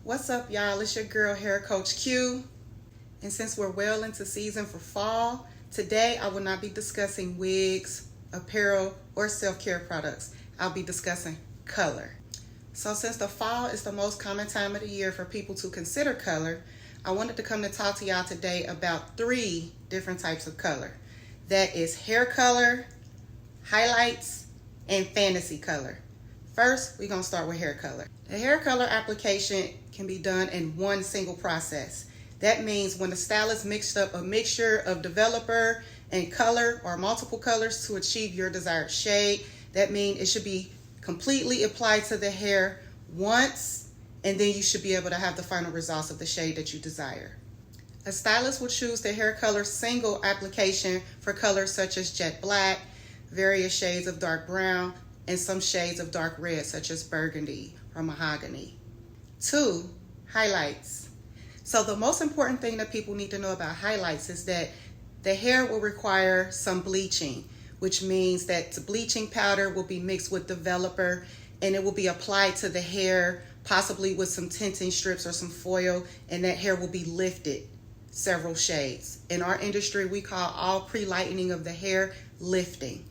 What's up, y'all? It's your girl, Hair Coach Q. And since we're well into season for fall, today I will not be discussing wigs, apparel, or self-care products. I'll be discussing color. So since the fall is the most common time of the year for people to consider color, I wanted to come to talk to y'all today about 3 different types of color. That is hair color, highlights, and fantasy color. First, we're going to start with hair color. The hair color application can be done in one single process. That means when the stylist mixed up a mixture of developer and color or multiple colors to achieve your desired shade, that means it should be completely applied to the hair once, and then you should be able to have the final results of the shade that you desire. A stylist will choose the hair color single application for colors such as jet black, various shades of dark brown, and some shades of dark red such as burgundy or mahogany. 2, highlights. So the most important thing that people need to know about highlights is that the hair will require some bleaching, which means that the bleaching powder will be mixed with developer and it will be applied to the hair, possibly with some tinting strips or some foil, and that hair will be lifted several shades. In our industry, we call all pre-lightening of the hair lifting,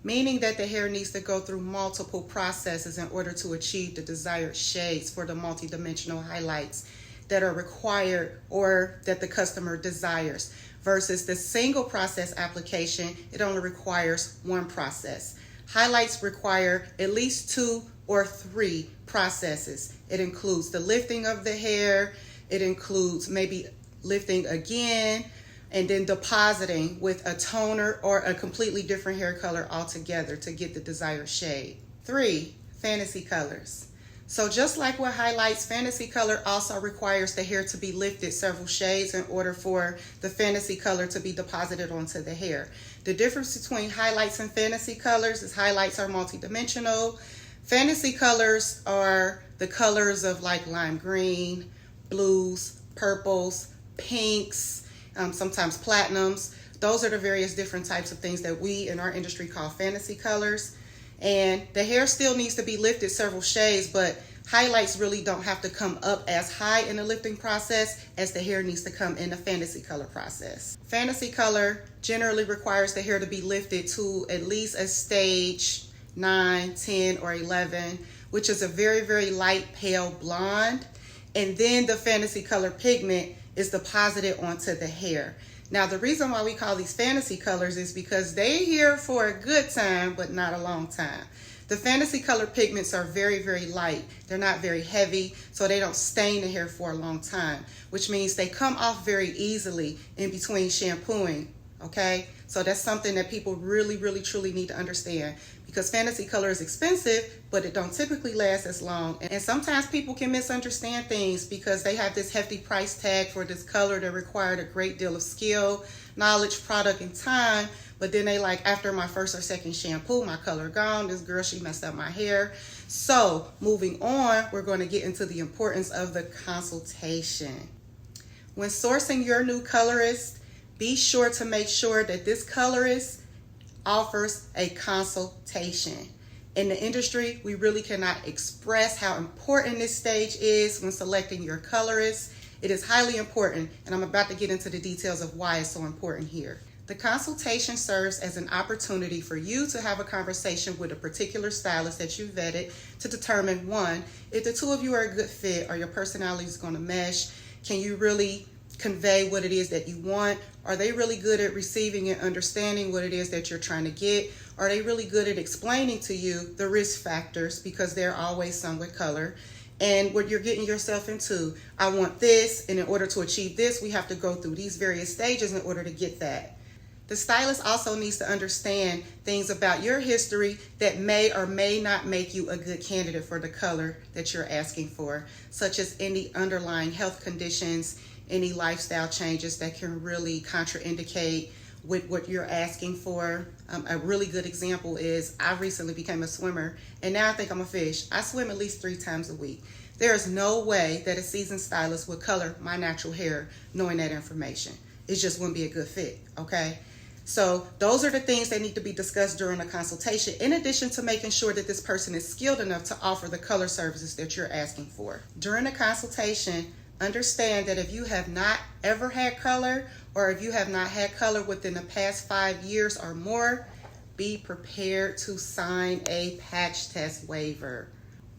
meaning that the hair needs to go through multiple processes in order to achieve the desired shades for the multidimensional highlights that are required or that the customer desires. Versus the single process application, it only requires one process. Highlights require at least 2 or 3 processes. It includes the lifting of the hair, it includes maybe lifting again, and then depositing with a toner or a completely different hair color altogether to get the desired shade. 3, fantasy colors. So just like with highlights, fantasy color also requires the hair to be lifted several shades in order for the fantasy color to be deposited onto the hair. The difference between highlights and fantasy colors is highlights are multidimensional. Fantasy colors are the colors of like lime green, blues, purples, pinks, sometimes platinums. Those are the various different types of things that we in our industry call fantasy colors. And the hair still needs to be lifted several shades, but highlights really don't have to come up as high in the lifting process as the hair needs to come in the fantasy color process. Fantasy color generally requires the hair to be lifted to at least a stage 9, 10, or 11, which is a very, very light pale blonde. And then the fantasy color pigment is deposited onto the hair. Now, the reason why we call these fantasy colors is because they're here for a good time, but not a long time. The fantasy color pigments are very, very light. They're not very heavy, so they don't stain the hair for a long time, which means they come off very easily in between shampooing, okay? So that's something that people really, really, truly need to understand, because fantasy color is expensive, but it don't typically last as long. And sometimes people can misunderstand things because they have this hefty price tag for this color that required a great deal of skill, knowledge, product, and time. But then they like, after my first or second shampoo, my color gone. This girl, she messed up my hair. So moving on, we're going to get into the importance of the consultation. When sourcing your new colorist, be sure to make sure that this colorist offers a consultation. In the industry, we really cannot express how important this stage is when selecting your colorist. It is highly important, and I'm about to get into the details of why it's so important here. The consultation serves as an opportunity for you to have a conversation with a particular stylist that you vetted to determine, 1, if the two of you are a good fit or your personality is going to mesh. Can you really convey what it is that you want? Are they really good at receiving and understanding what it is that you're trying to get? Are they really good at explaining to you the risk factors, because there are always some with color, and what you're getting yourself into? I want this, and in order to achieve this, we have to go through these various stages in order to get that. The stylist also needs to understand things about your history that may or may not make you a good candidate for the color that you're asking for, such as any underlying health conditions, any lifestyle changes that can really contraindicate with what you're asking for. A really good example is I recently became a swimmer, and now I think I'm a fish. I swim at least 3 times a week. There is no way that a seasoned stylist would color my natural hair knowing that information. It just wouldn't be a good fit, okay? So those are the things that need to be discussed during a consultation, in addition to making sure that this person is skilled enough to offer the color services that you're asking for. During a consultation, understand that if you have not ever had color, or if you have not had color within the past 5 years or more, be prepared to sign a patch test waiver.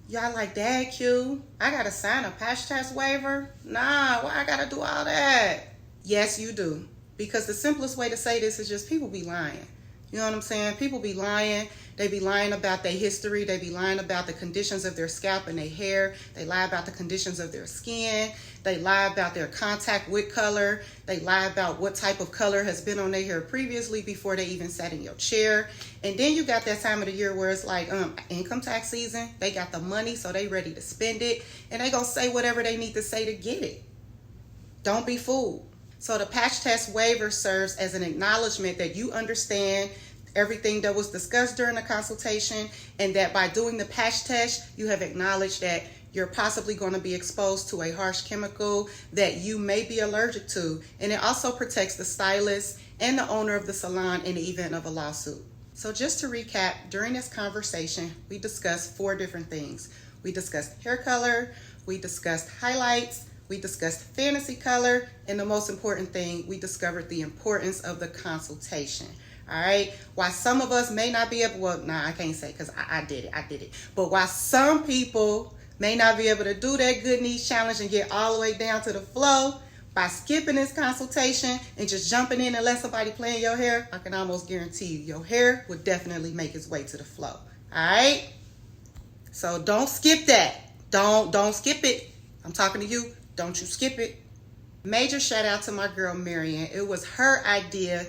Y'all like, Dad, Q, I gotta sign a patch test waiver? Nah, why I gotta do all that? Yes, you do. Because the simplest way to say this is just people be lying. You know what I'm saying? People be lying. They be lying about their history. They be lying about the conditions of their scalp and their hair. They lie about the conditions of their skin. They lie about their contact with color. They lie about what type of color has been on their hair previously before they even sat in your chair. And then you got that time of the year where it's like income tax season. They got the money, so they ready to spend it. And they gonna say whatever they need to say to get it. Don't be fooled. So the patch test waiver serves as an acknowledgement that you understand everything that was discussed during the consultation, and that by doing the patch test, you have acknowledged that you're possibly going to be exposed to a harsh chemical that you may be allergic to. And it also protects the stylist and the owner of the salon in the event of a lawsuit. So just to recap, during this conversation, we discussed 4 different things. We discussed hair color, we discussed highlights, we discussed fantasy color, and the most important thing, we discovered the importance of the consultation. All right. While some of us may not be able, well, nah, I can't say because I did it. But while some people may not be able to do that good niche challenge and get all the way down to the flow, by skipping this consultation and just jumping in and let somebody play in your hair, I can almost guarantee you your hair would definitely make its way to the flow. All right. So don't skip that. Don't skip it. I'm talking to you. Don't you skip it. Major shout out to my girl, Marian. It was her idea.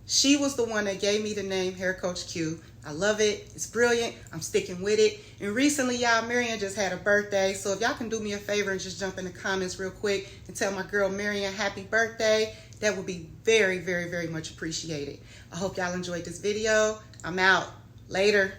She was the one that gave me the name Hair Coach Q. I love it. It's brilliant. I'm sticking with it. And recently, y'all, Marian just had a birthday. So if y'all can do me a favor and just jump in the comments real quick and tell my girl Marian happy birthday, that would be very, very, very much appreciated. I hope y'all enjoyed this video. I'm out. Later.